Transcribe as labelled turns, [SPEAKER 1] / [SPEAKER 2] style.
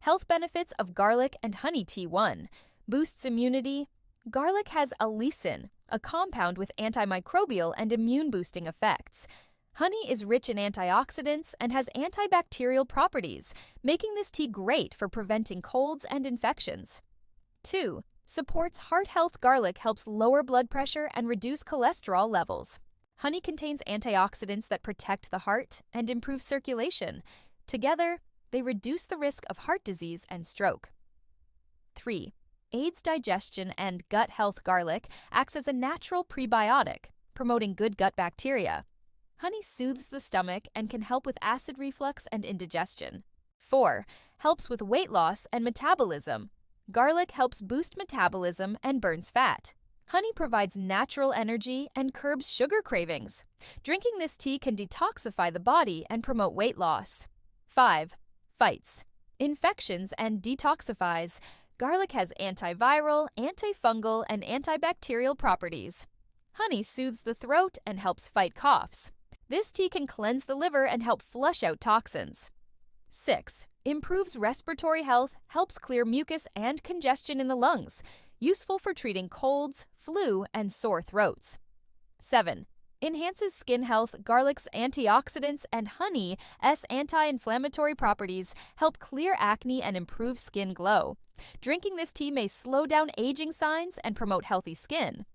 [SPEAKER 1] Health benefits of garlic and honey tea. 1. Boosts immunity. Garlic has allicin, a compound with antimicrobial and immune-boosting effects. Honey is rich in antioxidants and has antibacterial properties, making this tea great for preventing colds and infections. 2. Supports heart health. Garlic helps lower blood pressure and reduce cholesterol levels. Honey contains antioxidants that protect the heart and improve circulation. Together, they reduce the risk of heart disease and stroke. 3. Aids digestion and gut health. Garlic acts as a natural prebiotic, promoting good gut bacteria. Honey soothes the stomach and can help with acid reflux and indigestion. 4. Helps with weight loss and metabolism. Garlic helps boost metabolism and burns fat. Honey provides natural energy and curbs sugar cravings. Drinking this tea can detoxify the body and promote weight loss. 5. Fights infections and detoxifies. Garlic has antiviral, antifungal, and antibacterial properties. Honey soothes the throat and helps fight coughs. This tea can cleanse the liver and help flush out toxins. 6. Improves respiratory health, helps clear mucus and congestion in the lungs, useful for treating colds, flu, and sore throats. 7. Enhances skin health. Garlic's antioxidants and honey's anti-inflammatory properties help clear acne and improve skin glow. Drinking this tea may slow down aging signs and promote healthy skin.